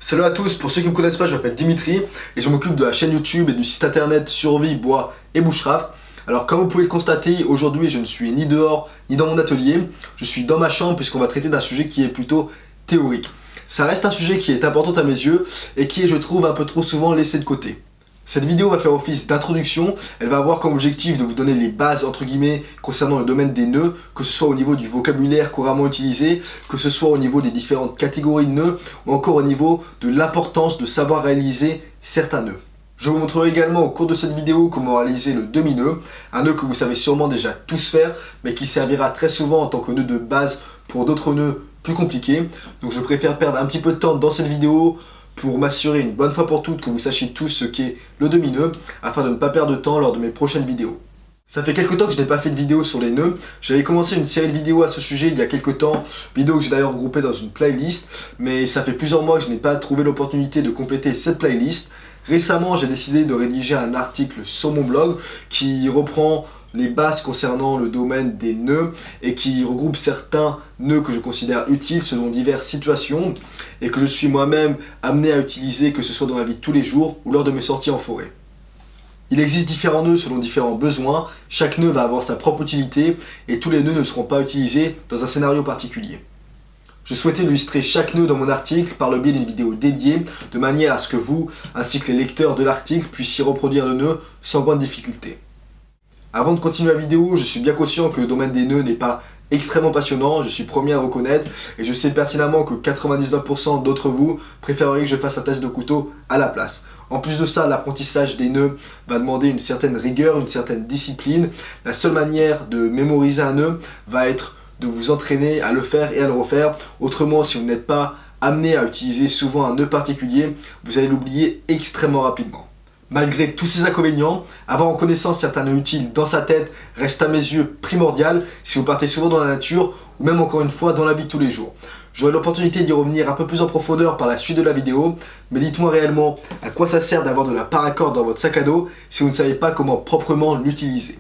Salut à tous, pour ceux qui ne me connaissent pas, je m'appelle Dimitri et je m'occupe de la chaîne YouTube et du site internet Survie, Bois et Bushcraft. Alors comme vous pouvez le constater, aujourd'hui je ne suis ni dehors ni dans mon atelier, je suis dans ma chambre puisqu'on va traiter d'un sujet qui est plutôt théorique. Ça reste un sujet qui est important à mes yeux et qui est, je trouve, un peu trop souvent laissé de côté. Cette vidéo va faire office d'introduction, elle va avoir comme objectif de vous donner les bases entre guillemets concernant le domaine des nœuds, que ce soit au niveau du vocabulaire couramment utilisé, que ce soit au niveau des différentes catégories de nœuds, ou encore au niveau de l'importance de savoir réaliser certains nœuds. Je vous montrerai également au cours de cette vidéo comment réaliser le demi-nœud, un nœud que vous savez sûrement déjà tous faire, mais qui servira très souvent en tant que nœud de base pour d'autres nœuds plus compliqués. Donc je préfère perdre un petit peu de temps dans cette vidéo pour m'assurer une bonne fois pour toutes que vous sachiez tous ce qu'est le demi-nœud, afin de ne pas perdre de temps lors de mes prochaines vidéos. Ça fait quelques temps que je n'ai pas fait de vidéo sur les nœuds. J'avais commencé une série de vidéos à ce sujet il y a quelques temps, vidéos que j'ai d'ailleurs regroupées dans une playlist, mais ça fait plusieurs mois que je n'ai pas trouvé l'opportunité de compléter cette playlist. Récemment, j'ai décidé de rédiger un article sur mon blog qui reprend les bases concernant le domaine des nœuds et qui regroupe certains nœuds que je considère utiles selon diverses situations et que je suis moi-même amené à utiliser, que ce soit dans la vie de tous les jours ou lors de mes sorties en forêt. Il existe différents nœuds selon différents besoins, chaque nœud va avoir sa propre utilité et tous les nœuds ne seront pas utilisés dans un scénario particulier. Je souhaitais illustrer chaque nœud dans mon article par le biais d'une vidéo dédiée, de manière à ce que vous, ainsi que les lecteurs de l'article, puissiez reproduire le nœud sans grande difficulté. Avant de continuer la vidéo, je suis bien conscient que le domaine des nœuds n'est pas extrêmement passionnant, je suis premier à reconnaître, et je sais pertinemment que 99% d'entre vous préféreraient que je fasse un test de couteau à la place. En plus de ça, l'apprentissage des nœuds va demander une certaine rigueur, une certaine discipline. La seule manière de mémoriser un nœud va être de vous entraîner à le faire et à le refaire. Autrement, si vous n'êtes pas amené à utiliser souvent un nœud particulier, vous allez l'oublier extrêmement rapidement. Malgré tous ces inconvénients, avoir en connaissance certains nœuds utiles dans sa tête reste à mes yeux primordial si vous partez souvent dans la nature ou même encore une fois dans la vie de tous les jours. J'aurai l'opportunité d'y revenir un peu plus en profondeur par la suite de la vidéo, mais dites-moi réellement à quoi ça sert d'avoir de la paracorde dans votre sac à dos si vous ne savez pas comment proprement l'utiliser.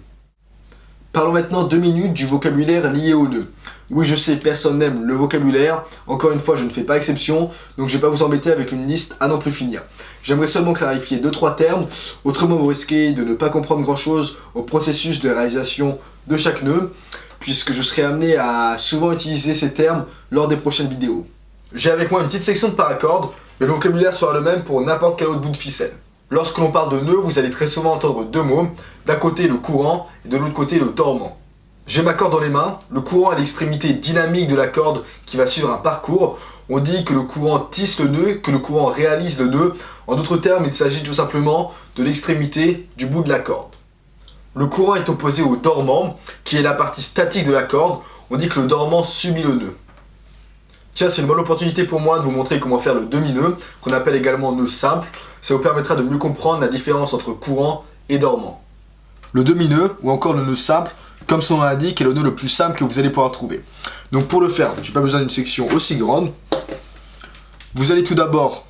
Parlons maintenant 2 minutes du vocabulaire lié au nœud. Oui, je sais, personne n'aime le vocabulaire. Encore une fois, je ne fais pas exception, donc je ne vais pas vous embêter avec une liste à n'en plus finir. J'aimerais seulement clarifier 2-3 termes, autrement vous risquez de ne pas comprendre grand-chose au processus de réalisation de chaque nœud, puisque je serai amené à souvent utiliser ces termes lors des prochaines vidéos. J'ai avec moi une petite section de paracorde, mais le vocabulaire sera le même pour n'importe quel autre bout de ficelle. Lorsque l'on parle de nœud, vous allez très souvent entendre deux mots, d'un côté le courant et de l'autre côté le dormant. J'ai ma corde dans les mains, le courant est l'extrémité dynamique de la corde qui va suivre un parcours. On dit que le courant tisse le nœud, que le courant réalise le nœud. En d'autres termes, il s'agit tout simplement de l'extrémité du bout de la corde. Le courant est opposé au dormant, qui est la partie statique de la corde. On dit que le dormant subit le nœud. Tiens, c'est une bonne opportunité pour moi de vous montrer comment faire le demi-nœud, qu'on appelle également nœud simple. Ça vous permettra de mieux comprendre la différence entre courant et dormant. Le demi-nœud, ou encore le nœud simple, comme son nom l'indique, est le nœud le plus simple que vous allez pouvoir trouver. Donc pour le faire, je n'ai pas besoin d'une section aussi grande. Vous allez tout d'abord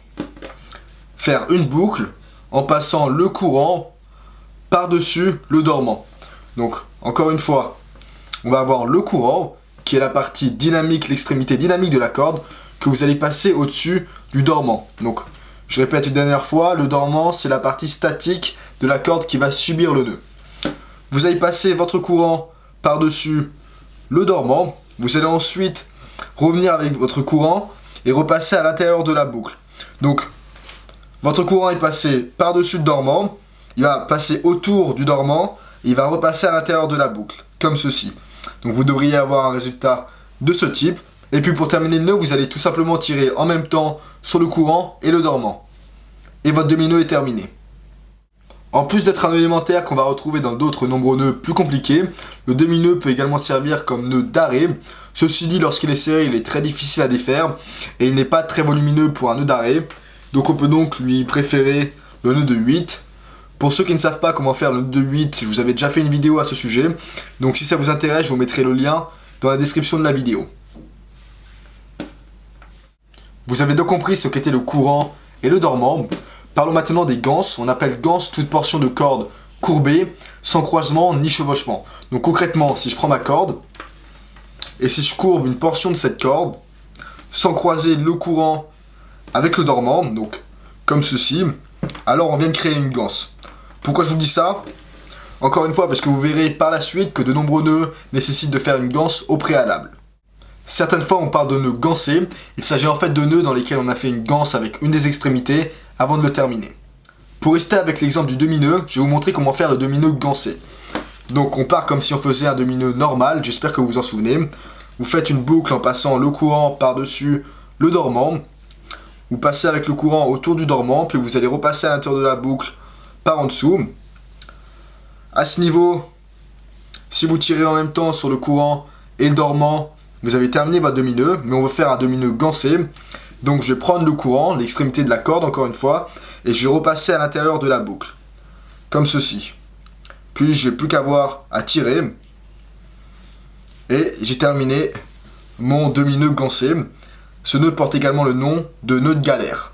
faire une boucle en passant le courant par-dessus le dormant. Donc encore une fois, on va avoir le courant qui est la partie dynamique, l'extrémité dynamique de la corde que vous allez passer au-dessus du dormant. Donc je répète une dernière fois, le dormant c'est la partie statique de la corde qui va subir le nœud. Vous allez passer votre courant par-dessus le dormant. Vous allez ensuite revenir avec votre courant et repasser à l'intérieur de la boucle. Donc, votre courant est passé par-dessus le dormant. Il va passer autour du dormant. Et il va repasser à l'intérieur de la boucle, comme ceci. Donc, vous devriez avoir un résultat de ce type. Et puis, pour terminer le nœud, vous allez tout simplement tirer en même temps sur le courant et le dormant. Et votre demi-nœud est terminé. En plus d'être un nœud élémentaire qu'on va retrouver dans d'autres nombreux nœuds plus compliqués, le demi-nœud peut également servir comme nœud d'arrêt. Ceci dit, lorsqu'il est serré, il est très difficile à défaire et il n'est pas très volumineux pour un nœud d'arrêt. Donc on peut donc lui préférer le nœud de 8. Pour ceux qui ne savent pas comment faire le nœud de 8, je vous avais déjà fait une vidéo à ce sujet. Donc si ça vous intéresse, je vous mettrai le lien dans la description de la vidéo. Vous avez donc compris ce qu'était le courant et le dormant. Parlons maintenant des ganses. On appelle ganse toute portion de corde courbée, sans croisement ni chevauchement. Donc concrètement, si je prends ma corde, et si je courbe une portion de cette corde, sans croiser le courant avec le dormant, donc comme ceci, alors on vient de créer une ganse. Pourquoi je vous dis ça? Encore une fois, parce que vous verrez par la suite que de nombreux nœuds nécessitent de faire une ganse au préalable. Certaines fois on parle de nœuds gansés, il s'agit en fait de nœuds dans lesquels on a fait une ganse avec une des extrémités avant de le terminer. Pour rester avec l'exemple du demi-nœud, je vais vous montrer comment faire le demi-nœud gansé. Donc on part comme si on faisait un demi-nœud normal, j'espère que vous vous en souvenez. Vous faites une boucle en passant le courant par-dessus le dormant. Vous passez avec le courant autour du dormant, puis vous allez repasser à l'intérieur de la boucle par en dessous. À ce niveau, si vous tirez en même temps sur le courant et le dormant, vous avez terminé votre demi-nœud, mais on va faire un demi-nœud gansé. Donc je vais prendre le courant, l'extrémité de la corde encore une fois, et je vais repasser à l'intérieur de la boucle, comme ceci. Puis je n'ai plus qu'à avoir à tirer, et j'ai terminé mon demi-nœud gansé. Ce nœud porte également le nom de nœud de galère.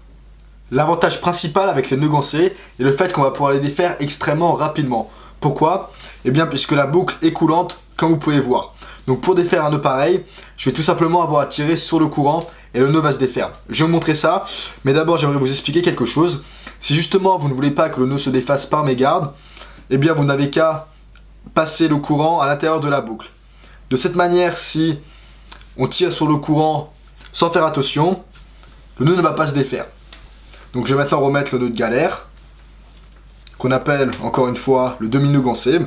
L'avantage principal avec les nœuds gansés est le fait qu'on va pouvoir les défaire extrêmement rapidement. Pourquoi? Eh bien puisque la boucle est coulante, comme vous pouvez voir. Donc pour défaire un nœud pareil, je vais tout simplement avoir à tirer sur le courant et le nœud va se défaire. Je vais vous montrer ça, mais d'abord j'aimerais vous expliquer quelque chose. Si justement vous ne voulez pas que le nœud se défasse par mégarde, eh bien vous n'avez qu'à passer le courant à l'intérieur de la boucle. De cette manière, si on tire sur le courant sans faire attention, le nœud ne va pas se défaire. Donc je vais maintenant remettre le nœud de galère, qu'on appelle encore une fois le demi-nœud gansé.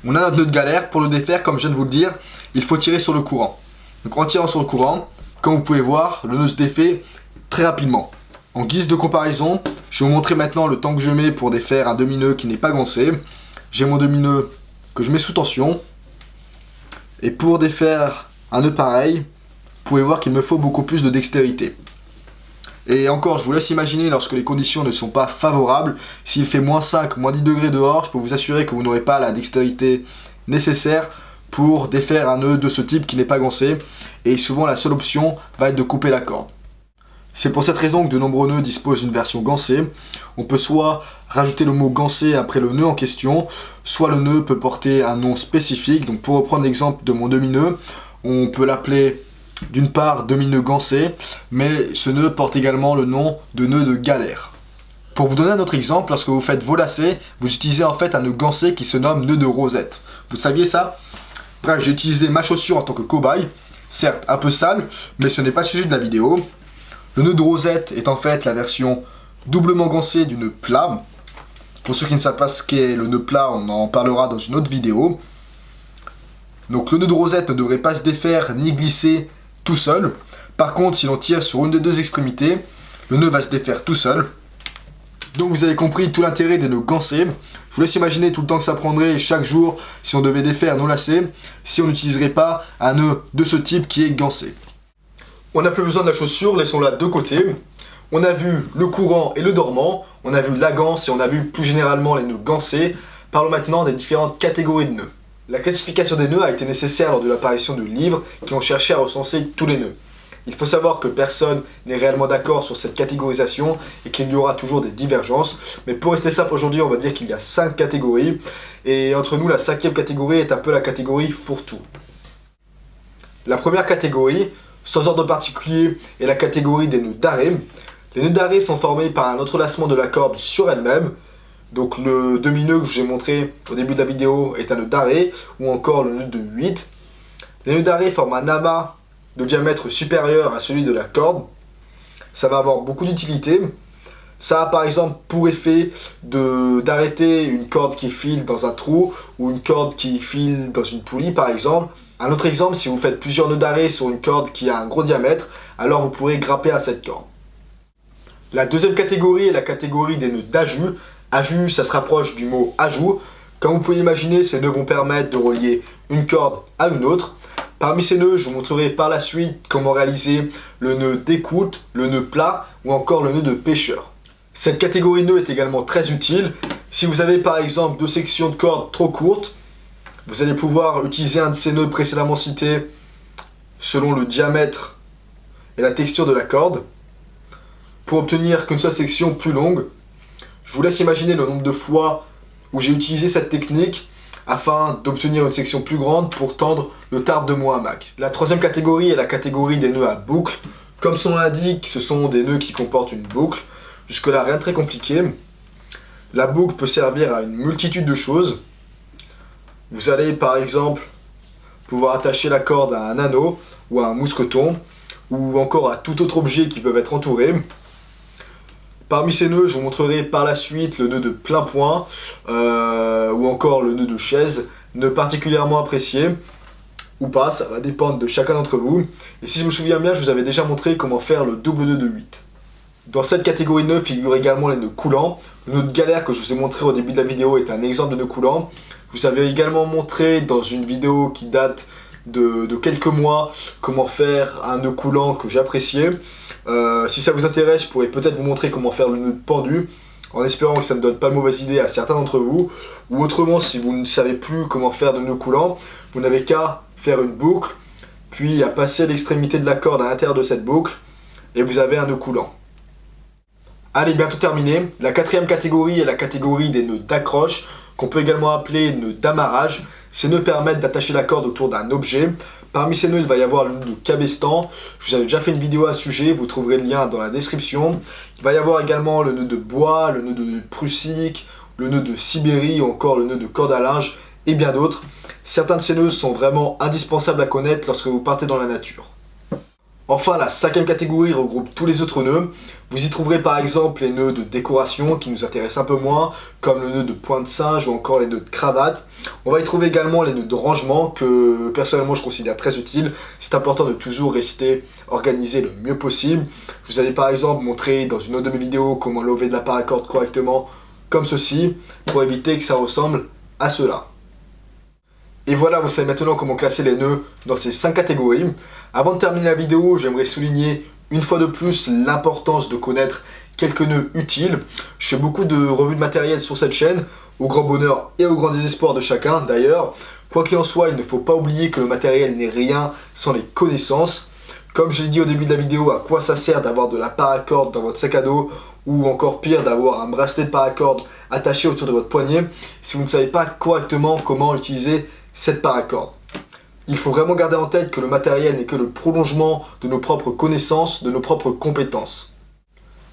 On a notre nœud de galère, pour le défaire, comme je viens de vous le dire, il faut tirer sur le courant. Donc en tirant sur le courant, comme vous pouvez voir, le nœud se défait très rapidement. En guise de comparaison, je vais vous montrer maintenant le temps que je mets pour défaire un demi-nœud qui n'est pas gansé. J'ai mon demi-nœud que je mets sous tension. Et pour défaire un nœud pareil, vous pouvez voir qu'il me faut beaucoup plus de dextérité. Et encore, je vous laisse imaginer lorsque les conditions ne sont pas favorables. S'il fait moins 5, moins 10 degrés dehors, je peux vous assurer que vous n'aurez pas la dextérité nécessaire pour défaire un nœud de ce type qui n'est pas gansé. Et souvent, la seule option va être de couper la corde. C'est pour cette raison que de nombreux nœuds disposent d'une version gansée. On peut soit rajouter le mot gansé après le nœud en question, soit le nœud peut porter un nom spécifique. Donc pour reprendre l'exemple de mon demi-nœud, on peut l'appeler d'une part demi-nœud gansé, mais ce nœud porte également le nom de nœud de galère. Pour vous donner un autre exemple, lorsque vous faites vos lacets, vous utilisez en fait un nœud gansé qui se nomme nœud de rosette. Vous saviez ça? Bref, j'ai utilisé ma chaussure en tant que cobaye, certes un peu sale, mais ce n'est pas le sujet de la vidéo. Le nœud de rosette est en fait la version doublement gansée du nœud plat. Pour ceux qui ne savent pas ce qu'est le nœud plat, on en parlera dans une autre vidéo. Donc le nœud de rosette ne devrait pas se défaire ni glisser tout seul. Par contre, si l'on tire sur une des deux extrémités, le nœud va se défaire tout seul. Donc vous avez compris tout l'intérêt des nœuds gansés. Je vous laisse imaginer tout le temps que ça prendrait chaque jour si on devait défaire nos lacets, si on n'utiliserait pas un nœud de ce type qui est gansé. On n'a plus besoin de la chaussure, laissons-la de côté. On a vu le courant et le dormant, on a vu la ganse et on a vu plus généralement les nœuds gansés. Parlons maintenant des différentes catégories de nœuds. La classification des nœuds a été nécessaire lors de l'apparition de livres qui ont cherché à recenser tous les nœuds. Il faut savoir que personne n'est réellement d'accord sur cette catégorisation et qu'il y aura toujours des divergences. Mais pour rester simple aujourd'hui, on va dire qu'il y a 5 catégories. Et entre nous, la 5e catégorie est un peu la catégorie fourre-tout. La première catégorie, sans ordre particulier, est la catégorie des nœuds d'arrêt. Les nœuds d'arrêt sont formés par un entrelacement de la corde sur elle-même. Donc le demi-nœud que je vous ai montré au début de la vidéo est un nœud d'arrêt, ou encore le nœud de 8. Les nœuds d'arrêt forment un amas de diamètre supérieur à celui de la corde. Ça va avoir beaucoup d'utilité. Ça a par exemple pour effet d'arrêter une corde qui file dans un trou, ou une corde qui file dans une poulie par exemple. Un autre exemple, si vous faites plusieurs nœuds d'arrêt sur une corde qui a un gros diamètre, alors vous pourrez grapper à cette corde. La deuxième catégorie est la catégorie des nœuds d'ajout. Ajout, ça se rapproche du mot ajout. Comme vous pouvez imaginer, ces nœuds vont permettre de relier une corde à une autre. Parmi ces nœuds, je vous montrerai par la suite comment réaliser le nœud d'écoute, le nœud plat ou encore le nœud de pêcheur. Cette catégorie de nœuds est également très utile. Si vous avez par exemple 2 sections de corde trop courtes, vous allez pouvoir utiliser un de ces nœuds précédemment cités selon le diamètre et la texture de la corde pour obtenir qu'une seule section plus longue. Je vous laisse imaginer le nombre de fois où j'ai utilisé cette technique afin d'obtenir une section plus grande pour tendre le tarp de mon hamac. La troisième catégorie est la catégorie des nœuds à boucle. Comme son nom l'indique, ce sont des nœuds qui comportent une boucle. Jusque-là, rien de très compliqué. La boucle peut servir à une multitude de choses. Vous allez par exemple pouvoir attacher la corde à un anneau ou à un mousqueton ou encore à tout autre objet qui peut être entouré. Parmi ces nœuds, je vous montrerai par la suite le nœud de plein point ou encore le nœud de chaise, nœud particulièrement apprécié ou pas, ça va dépendre de chacun d'entre vous. Et si je me souviens bien, je vous avais déjà montré comment faire le double nœud de 8. Dans cette catégorie de nœuds figurent également les nœuds coulants. Le nœud de galère que je vous ai montré au début de la vidéo est un exemple de nœud coulant. Je vous avais également montré dans une vidéo qui date de quelques mois comment faire un nœud coulant que j'appréciais. Si ça vous intéresse, je pourrais peut-être vous montrer comment faire le nœud pendu, en espérant que ça ne donne pas de mauvaises idées à certains d'entre vous. Ou autrement, si vous ne savez plus comment faire de nœud coulant, vous n'avez qu'à faire une boucle, puis à passer l'extrémité de la corde à l'intérieur de cette boucle, et vous avez un nœud coulant. Allez, bientôt terminé. La quatrième catégorie est la catégorie des nœuds d'accroche, qu'on peut également appeler nœuds d'amarrage. Ces nœuds permettent d'attacher la corde autour d'un objet. Parmi ces nœuds, il va y avoir le nœud de cabestan. Je vous avais déjà fait une vidéo à ce sujet, vous trouverez le lien dans la description. Il va y avoir également le nœud de bois, le nœud de prussique, le nœud de Sibérie ou encore le nœud de corde à linge et bien d'autres. Certains de ces nœuds sont vraiment indispensables à connaître lorsque vous partez dans la nature. Enfin, la cinquième catégorie regroupe tous les autres nœuds. Vous y trouverez par exemple les nœuds de décoration qui nous intéressent un peu moins, comme le nœud de point de singe ou encore les nœuds de cravate. On va y trouver également les nœuds de rangement que personnellement je considère très utiles. C'est important de toujours rester organisé le mieux possible. Je vous avais par exemple montré dans une autre de mes vidéos comment lever de la paracorde correctement, comme ceci, pour éviter que ça ressemble à cela. Et voilà, vous savez maintenant comment classer les nœuds dans ces 5 catégories. Avant de terminer la vidéo, j'aimerais souligner une fois de plus l'importance de connaître quelques nœuds utiles. Je fais beaucoup de revues de matériel sur cette chaîne, au grand bonheur et au grand désespoir de chacun d'ailleurs. Quoi qu'il en soit, il ne faut pas oublier que le matériel n'est rien sans les connaissances. Comme je l'ai dit au début de la vidéo, à quoi ça sert d'avoir de la paracorde dans votre sac à dos ou encore pire d'avoir un bracelet de paracorde attaché autour de votre poignet si vous ne savez pas correctement comment utiliser cette paracorde. Il faut vraiment garder en tête que le matériel n'est que le prolongement de nos propres connaissances, de nos propres compétences.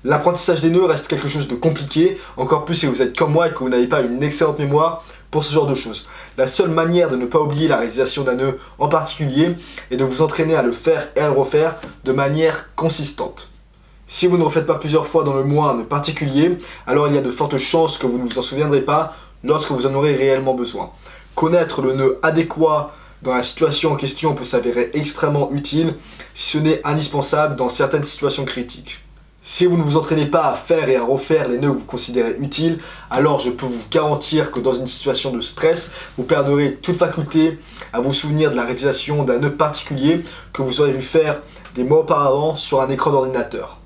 L'apprentissage des nœuds reste quelque chose de compliqué, encore plus si vous êtes comme moi et que vous n'avez pas une excellente mémoire pour ce genre de choses. La seule manière de ne pas oublier la réalisation d'un nœud en particulier est de vous entraîner à le faire et à le refaire de manière consistante. Si vous ne refaites pas plusieurs fois dans le mois un nœud particulier, alors il y a de fortes chances que vous ne vous en souviendrez pas lorsque vous en aurez réellement besoin. Connaître le nœud adéquat dans la situation en question peut s'avérer extrêmement utile, si ce n'est indispensable dans certaines situations critiques. Si vous ne vous entraînez pas à faire et à refaire les nœuds que vous considérez utiles, alors je peux vous garantir que dans une situation de stress, vous perdrez toute faculté à vous souvenir de la réalisation d'un nœud particulier que vous aurez vu faire des mois auparavant sur un écran d'ordinateur.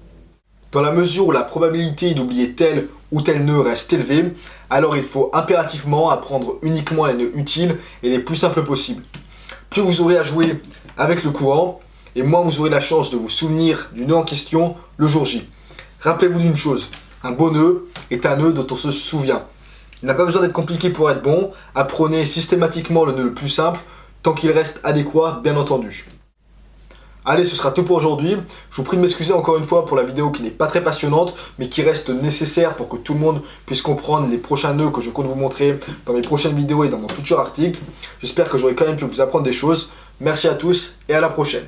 Dans la mesure où la probabilité d'oublier tel ou tel nœud reste élevée, alors il faut impérativement apprendre uniquement les nœuds utiles et les plus simples possibles. Plus vous aurez à jouer avec le courant, et moins vous aurez la chance de vous souvenir du nœud en question le jour J. Rappelez-vous d'une chose, un beau nœud est un nœud dont on se souvient. Il n'a pas besoin d'être compliqué pour être bon, apprenez systématiquement le nœud le plus simple, tant qu'il reste adéquat bien entendu. Allez, ce sera tout pour aujourd'hui. Je vous prie de m'excuser encore une fois pour la vidéo qui n'est pas très passionnante, mais qui reste nécessaire pour que tout le monde puisse comprendre les prochains nœuds que je compte vous montrer dans mes prochaines vidéos et dans mon futur article. J'espère que j'aurai quand même pu vous apprendre des choses. Merci à tous et à la prochaine.